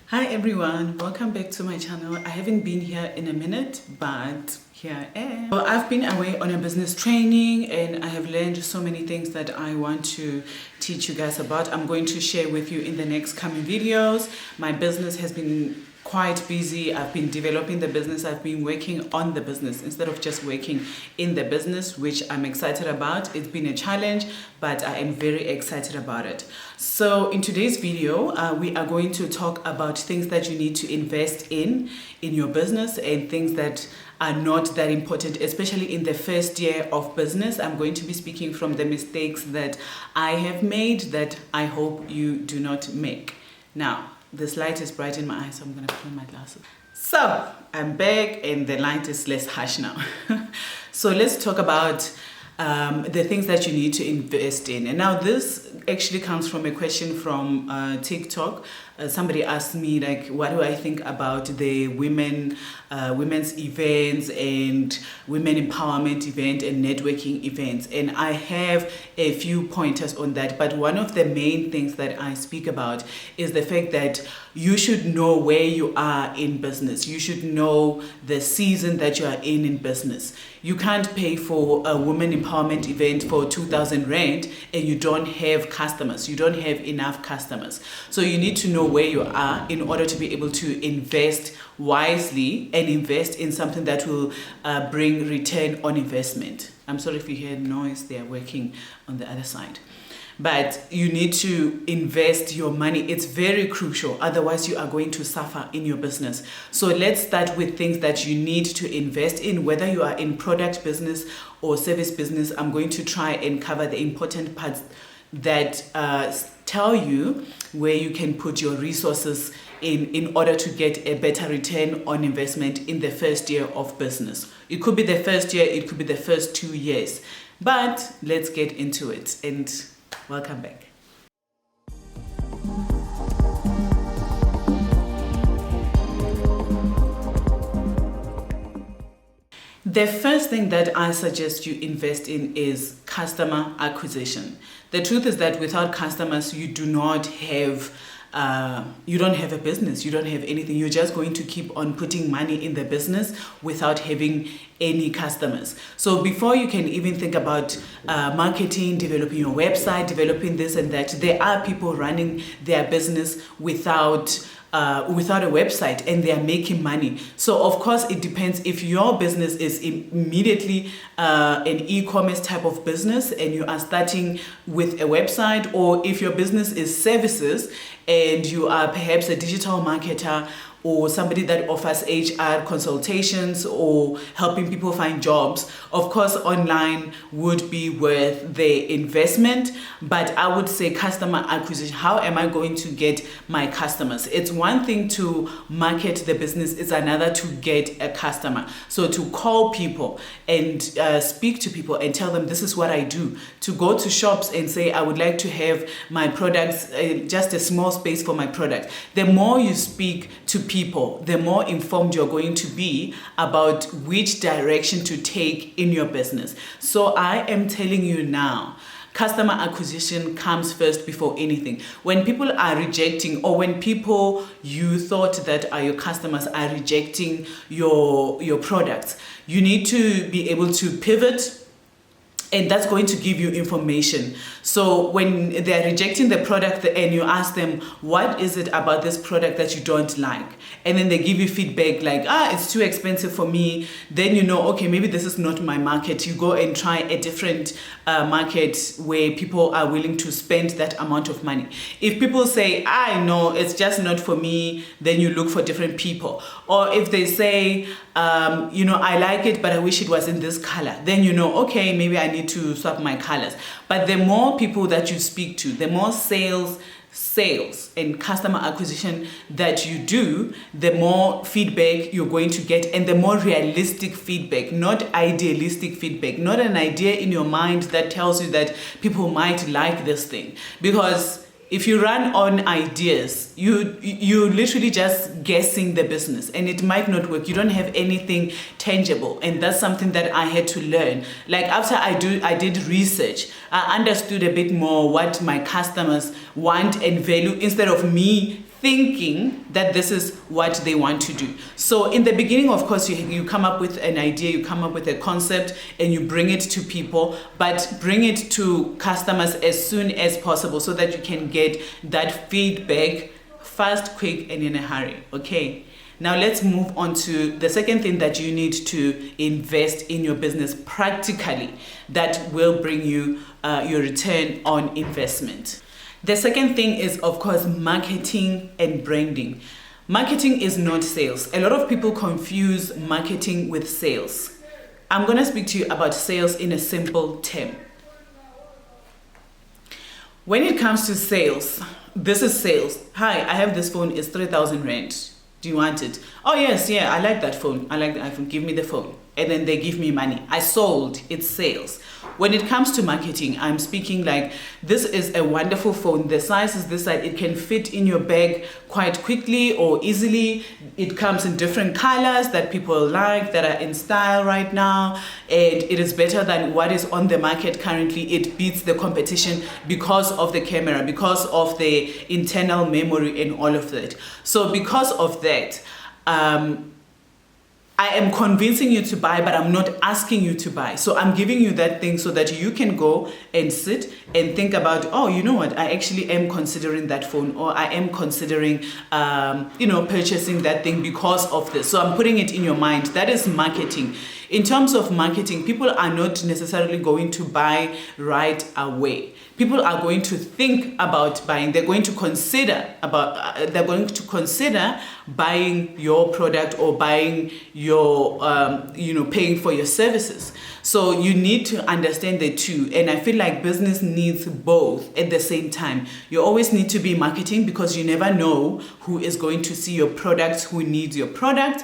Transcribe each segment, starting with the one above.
Hi everyone, welcome back to my channel. I haven't been here in a minute, but here I am. Well, I've been away on a business training and I have learned so many things that I want to teach you guys about. I'm going to share with you in the next coming videos. My business has been quite busy. I've been developing the business. I've been working on the business instead of just working in the business, which I'm excited about. It's been a challenge, but I am very excited about it. So in today's video, we are going to talk about things that you need to invest in your business and things that are not that important, especially in the first year of business. I'm going to be speaking from the mistakes that I have made that I hope you do not make. Now, this light is bright in my eyes, so I'm gonna put on my glasses. So I'm back and the light is less harsh now. So let's talk about the things that you need to invest in. And now this actually comes from a question from TikTok. Somebody asked me, like, what do I think about the women's events and women empowerment event and networking events? And I have a few pointers on that, but one of the main things that I speak about is the fact that you should know where you are in business. You should know the season that you are in business. You can't pay for a women empowerment event for 2,000 Rand and you don't have customers. You don't have enough customers. So you need to know where you are in order to be able to invest wisely and invest in something that will bring return on investment. I'm sorry if you hear noise, they are working on the other side. But you need to invest your money. It's very crucial. Otherwise, you are going to suffer in your business. So let's start with things that you need to invest in, whether you are in product business or service business. I'm going to try and cover the important parts that tell you where you can put your resources in order to get a better return on investment in the first year of business. It could be the first year, it could be the first 2 years. But let's get into it and welcome back. The first thing that I suggest you invest in is customer acquisition. The truth is that without customers, you do not have you don't have a business, you don't have anything. You're just going to keep on putting money in the business without having any customers. So before you can even think about marketing, developing your website, developing this and that, there are people running their business without a website and they are making money. So of course it depends if your business is immediately an e-commerce type of business and you are starting with a website, or if your business is services and you are perhaps a digital marketer or somebody that offers HR consultations or helping people find jobs. Of course, online would be worth the investment, but I would say customer acquisition. How am I going to get my customers? It's one thing to market the business, it's another to get a customer. So to call people and speak to people and tell them this is what I do. To go to shops and say, I would like to have my products, just a small space for my product. The more you speak to people, the more informed you're going to be about which direction to take in your business. So I am telling you now, customer acquisition comes first before anything. When people are rejecting, or when people you thought that are your customers are rejecting your products, you need to be able to pivot. And that's going to give you information. So when they're rejecting the product and you ask them, what is it about this product that you don't like? And then they give you feedback like, it's too expensive for me. Then you know, okay, maybe this is not my market. You go and try a different market where people are willing to spend that amount of money. If people say, no, it's just not for me, then you look for different people. Or if they say, I like it, but I wish it was in this color, then you know, okay, maybe I need to swap my colors. But the more people that you speak to, the more sales and customer acquisition that you do, the more feedback you're going to get, and the more realistic feedback, not idealistic feedback, not an idea in your mind that tells you that people might like this thing. Because if you run on ideas, you're literally just guessing the business and it might not work. You don't have anything tangible, and that's something that I had to learn. Like after I did research, I understood a bit more what my customers want and value, instead of me thinking that this is what they want to do. So in the beginning, of course, you come up with an idea, you come up with a concept, and you bring it to people, but bring it to customers as soon as possible so that you can get that feedback fast, quick, and in a hurry. Okay. Now let's move on to the second thing that you need to invest in your business practically that will bring you your return on investment. The second thing is, of course, marketing and branding. Marketing is not sales. A lot of people confuse marketing with sales. I'm going to speak to you about sales in a simple term. When it comes to sales, this is sales. Hi, I have this phone, it's 3,000 Rand. Do you want it? Oh yes, yeah, I like that phone. I like the iPhone. Give me the phone. And then they give me money. I sold. It's sales. When it comes to marketing, I'm speaking like, this is a wonderful phone. The size is this size. It can fit in your bag quite quickly or easily. It comes in different colors that people like, that are in style right now. And it is better than what is on the market currently. It beats the competition because of the camera, because of the internal memory and all of that. So because of that, I am convincing you to buy, but I'm not asking you to buy. So I'm giving you that thing so that you can go and sit and think about, oh, you know what? I actually am considering that phone, or I am considering, purchasing that thing because of this. So I'm putting it in your mind. That is marketing. In terms of marketing, people are not necessarily going to buy right away. People are going to think about buying. They're going to consider buying your product or buying your, paying for your services. So you need to understand the two. And I feel like business needs both at the same time. You always need to be marketing because you never know who is going to see your product, who needs your product.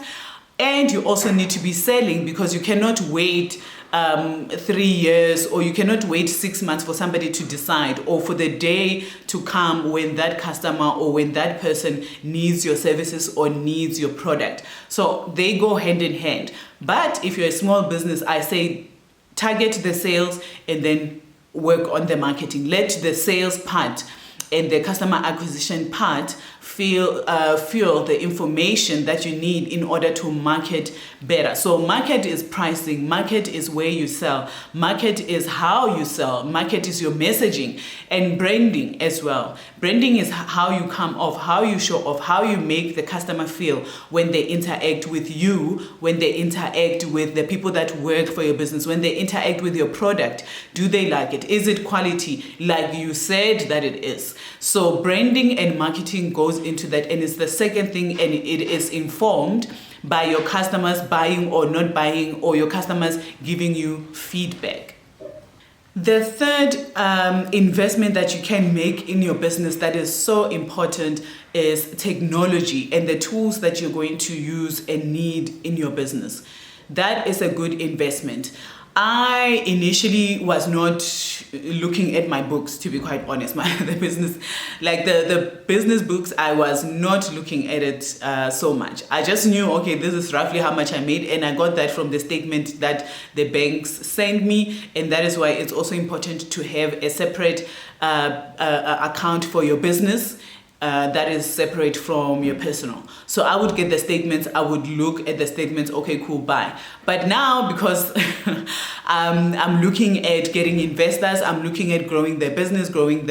And you also need to be selling because you cannot wait 3 years, or you cannot wait 6 months for somebody to decide, or for the day to come when that customer or when that person needs your services or needs your product. So they go hand in hand. But if you're a small business, I say target the sales and then work on the marketing. Let the sales part and the customer acquisition part fuel the information that you need in order to market better. So market is pricing, market is where you sell, market is how you sell, market is your messaging, and branding as well. Branding is how you come off, how you show off, how you make the customer feel when they interact with you, when they interact with the people that work for your business, when they interact with your product. Do they like it? Is it quality like you said that it is? So branding and marketing goes into that, and it's the second thing, and it is informed by your customers buying or not buying, or your customers giving you feedback. The third investment that you can make in your business that is so important is technology and the tools that you're going to use and need in your business. That is a good investment. I initially was not looking at my books, to be quite honest. The business books, I was not looking at it so much. I just knew, okay, this is roughly how much I made, and I got that from the statement that the banks sent me, and that is why it's also important to have a separate account for your business. That is separate from your personal. So I would get the statements, I would look at the statements, okay, cool, buy. But now, because I'm looking at getting investors, I'm looking at growing the business, growing in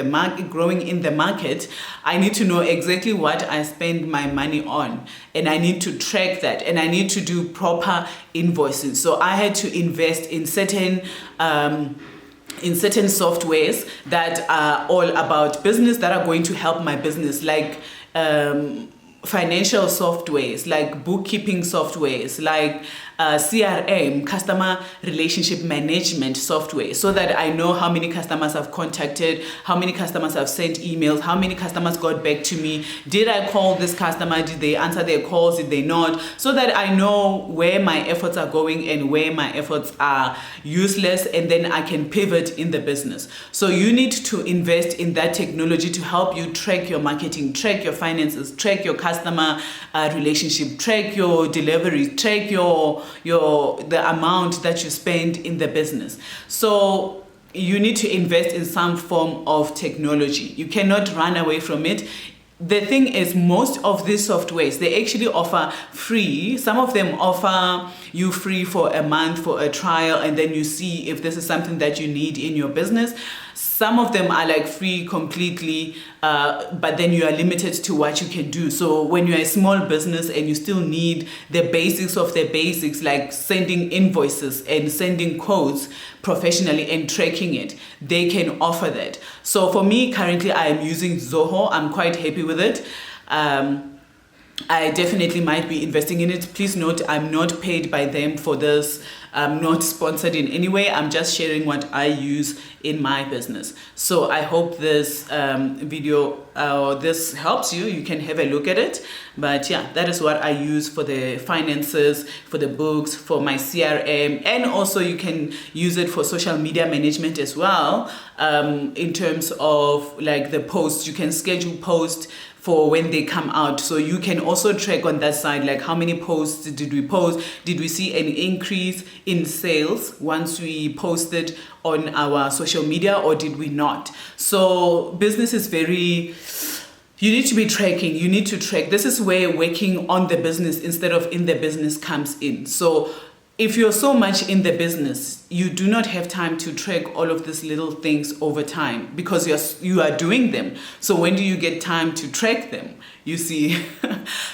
the market, I need to know exactly what I spend my money on. And I need to track that, and I need to do proper invoicing. So I had to invest in certain softwares that are all about business, that are going to help my business, like financial softwares, like bookkeeping softwares, like CRM, customer relationship management software, so that I know how many customers I've contacted, how many customers I've sent emails, how many customers got back to me. Did I call this customer? Did they answer their calls? Did they not? So that I know where my efforts are going and where my efforts are useless, and then I can pivot in the business. So you need to invest in that technology to help you track your marketing, track your finances, track your customer relationship, track your delivery, track the amount that you spend in the business. So you need to invest in some form of technology. You cannot run away from it. the thing is, most of these softwares, they actually offer free. Some of them offer you free for a month for a trial, and then you see if this is something that you need in your business. Some of them are like free completely, but then you are limited to what you can do. So when you're a small business and you still need the basics of the basics, like sending invoices and sending codes professionally and tracking it, they can offer that. So for me, currently I am using Zoho. I'm quite happy with it. I definitely might be investing in it. Please note, I'm not paid by them for this. I'm not sponsored in any way. I'm just sharing what I use in my business. So I hope this video this helps you. You can have a look at it. But yeah, that is what I use for the finances, for the books, for my CRM, and also you can use it for social media management as well. In terms of like the posts, you can schedule posts for when they come out. So you can also track on that side, like how many posts did we post? Did we see an increase in sales once we posted on our social media, or did we not? So business is very, you need to be tracking, you need to track. This is where working on the business instead of in the business comes in. So if you're so much in the business, you do not have time to track all of these little things over time because you are doing them. So when do you get time to track them? You see,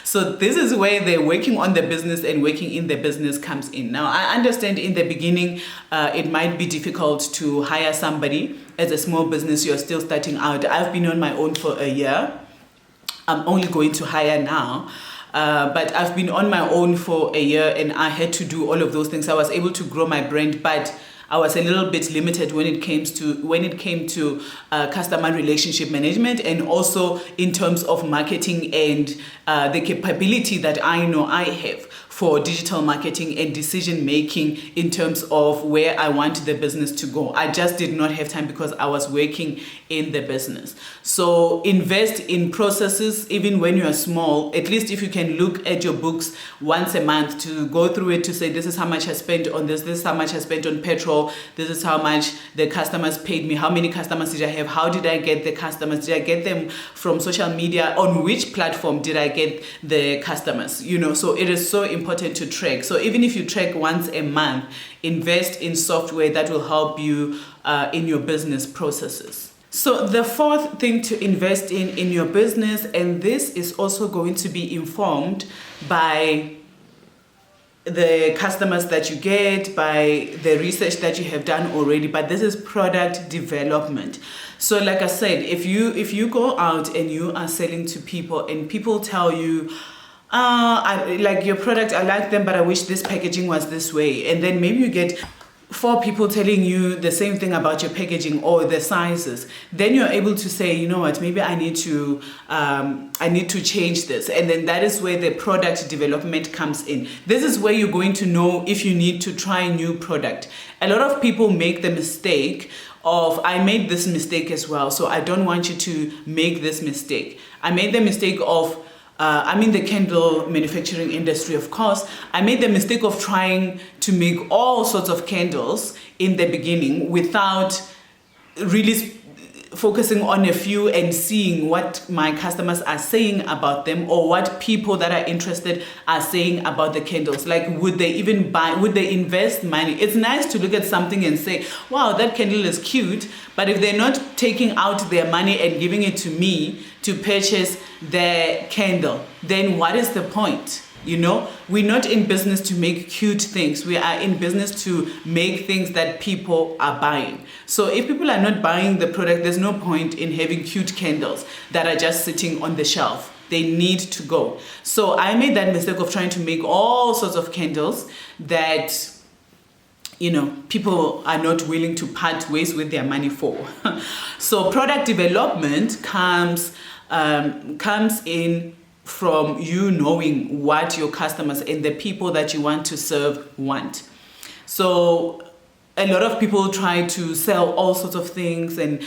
so this is where the working on the business and working in the business comes in. Now, I understand in the beginning, it might be difficult to hire somebody as a small business. You're still starting out. I've been on my own for a year. I'm only going to hire now. But I've been on my own for a year and I had to do all of those things. I was able to grow my brand, but I was a little bit limited when it came to customer relationship management, and also in terms of marketing and the capability that I know I have for digital marketing and decision making in terms of where I want the business to go. I just did not have time because I was working in the business. So invest in processes even when you are small. At least if you can look at your books once a month to go through it to say, this is how much I spent on this is how much I spent on petrol, this is how much the customers paid me, how many customers did I have, how did I get the customers, did I get them from social media, on which platform did I get the customers, so it is so important to track. So even if you track once a month, invest in software that will help you in your business processes. So the fourth thing to invest in your business, and this is also going to be informed by the customers that you get, by the research that you have done already, but this is product development. So like I said, if you go out and you are selling to people and people tell you, I like your product, I like them, but I wish this packaging was this way, and then maybe you get 4 people telling you the same thing about your packaging or the sizes, then you're able to say, you know what, maybe I need to change this. And then that is where the product development comes in. This is where you're going to know if you need to try a new product. A lot of people make the mistake of, I made this mistake as well, so I don't want you to make this mistake. I made the mistake of I'm in the candle manufacturing industry, of course. I made the mistake of trying to make all sorts of candles in the beginning without really focusing on a few and seeing what my customers are saying about them, or what people that are interested are saying about the candles. Like, would they even buy, would they invest money? It's nice to look at something and say, wow, that candle is cute, but if they're not taking out their money and giving it to me to purchase the candle, then what is the point? We're not in business to make cute things. We are in business to make things that people are buying. So if people are not buying the product, there's no point in having cute candles that are just sitting on the shelf. They need to go. So I made that mistake of trying to make all sorts of candles that people are not willing to part ways with their money for. So product development comes in from you knowing what your customers and the people that you want to serve want. So a lot of people try to sell all sorts of things and,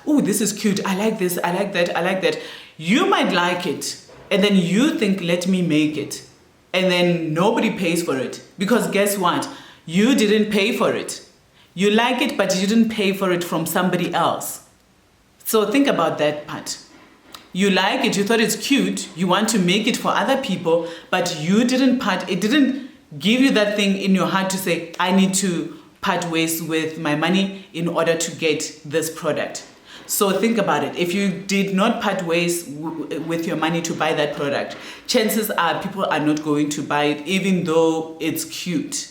this is cute, I like this, I like that, I like that. You might like it, and then you think, let me make it. And then nobody pays for it, because guess what? You didn't pay for it. You like it, but you didn't pay for it from somebody else. So think about that part. You like it, you thought it's cute, you want to make it for other people, but you didn't it didn't give you that thing in your heart to say, I need to part ways with my money in order to get this product. So think about it. If you did not part ways with your money to buy that product, chances are people are not going to buy it even though it's cute.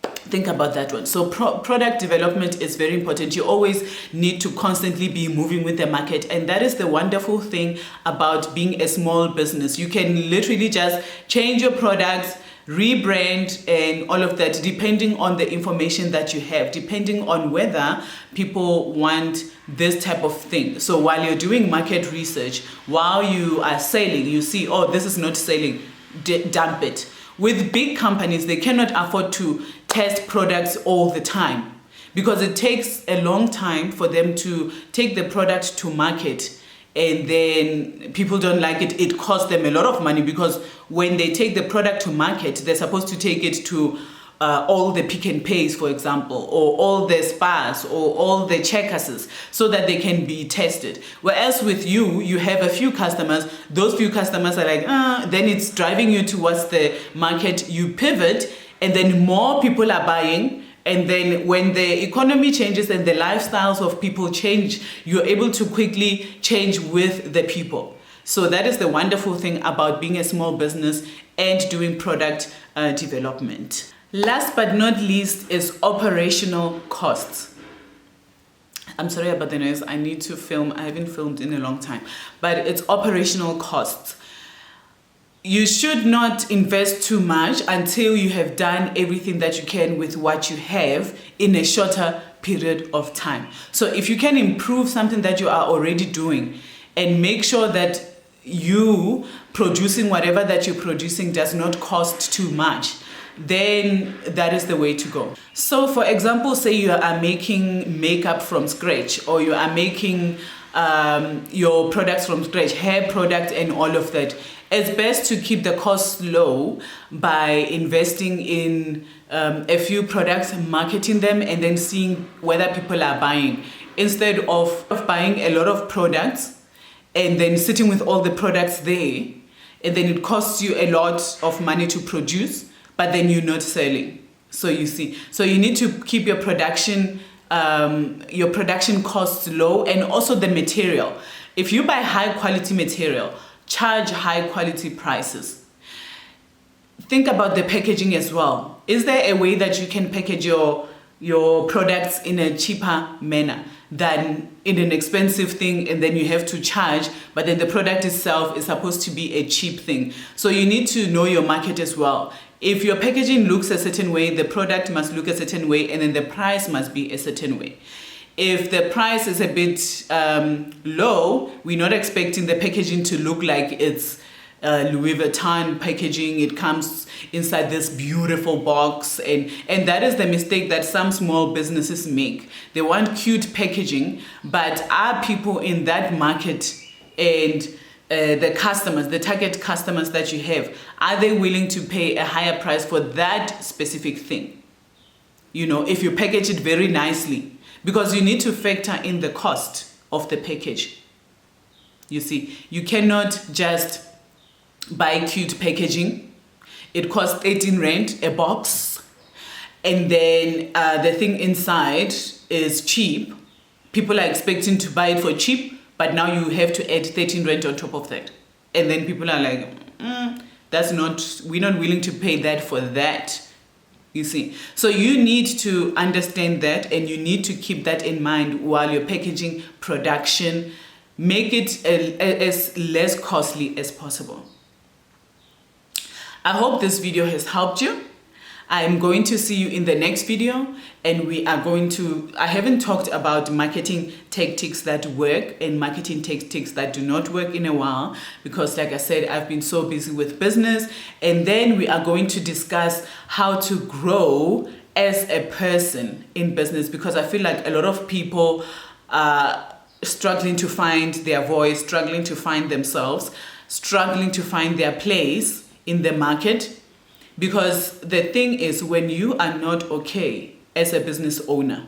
Think about that one. So product development is very important. You always need to constantly be moving with the market. And that is the wonderful thing about being a small business. You can literally just change your products, rebrand and all of that, depending on the information that you have, depending on whether people want this type of thing. So while you're doing market research, while you are selling, you see, oh, this is not selling, dump it. With big companies, they cannot afford to test products all the time because it takes a long time for them to take the product to market, and then people don't like it. It costs them a lot of money because when they take the product to market, they're supposed to take it to all the Pick and Pays, for example, or all the Spars or all the Checkers so that they can be tested. Whereas with you have a few customers, those few customers are like, then it's driving you towards the market, you pivot, and then more people are buying. And then when the economy changes and the lifestyles of people change, you're able to quickly change with the people. So that is the wonderful thing about being a small business and doing product development. Last but not least is operational costs. I'm sorry about the noise. I need to film. I haven't filmed in a long time, but it's operational costs. You should not invest too much until you have done everything that you can with what you have in a shorter period of time. So if you can improve something that you are already doing and make sure that you producing whatever that you're producing does not cost too much, then that is the way to go. So for example, say you are making makeup from scratch, or you are making your products from scratch, hair product and all of that. It's best to keep the costs low by investing in a few products, marketing them, and then seeing whether people are buying, instead of buying a lot of products and then sitting with all the products there, and then it costs you a lot of money to produce, but then you're not selling. So you see, so you need to keep your production costs low, and also the material. If you buy high quality material, charge high quality prices. Think about the packaging as well. Is there a way that you can package your products in a cheaper manner than in an expensive thing, and then you have to charge, but then the product itself is supposed to be a cheap thing? So you need to know your market as well. If your packaging looks a certain way, the product must look a certain way, and then the price must be a certain way. If the price is a bit low, we're not expecting the packaging to look like it's Louis Vuitton packaging. It comes inside this beautiful box, and that is the mistake that some small businesses make. They want cute packaging, but are people in that market and the customers, the target customers that you have, are they willing to pay a higher price for that specific thing? You know, if you package it very nicely, because you need to factor in the cost of the package. You see, you cannot just buy cute packaging. It costs 18 Rand a box, and then the thing inside is cheap. People are expecting to buy it for cheap, but now you have to add 13 Rand on top of that. And then people are like, we're not willing to pay that for that. You see, so you need to understand that, and you need to keep that in mind while you're packaging production. Make it as less costly as possible. I hope this video has helped you. I'm going to see you in the next video, and I haven't talked about marketing tactics that work and marketing tactics that do not work in a while, because like I said, I've been so busy with business. And then we are going to discuss how to grow as a person in business, because I feel like a lot of people are struggling to find their voice, struggling to find themselves, struggling to find their place in the market. Because the thing is, when you are not okay as a business owner,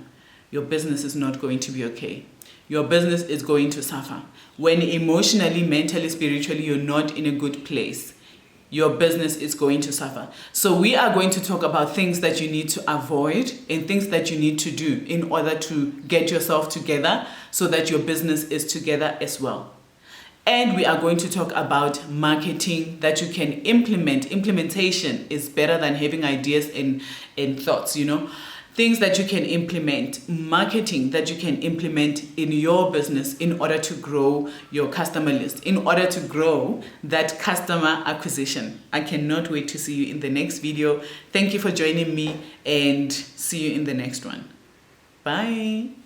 your business is not going to be okay. your business is going to suffer. When emotionally, mentally, spiritually, you're not in a good place, your business is going to suffer. So we are going to talk about things that you need to avoid and things that you need to do in order to get yourself together so that your business is together as well. And we are going to talk about marketing that you can implement. Implementation is better than having ideas and thoughts, Things that you can implement, marketing that you can implement in your business in order to grow your customer list, in order to grow that customer acquisition. I cannot wait to see you in the next video. Thank you for joining me and see you in the next one. Bye.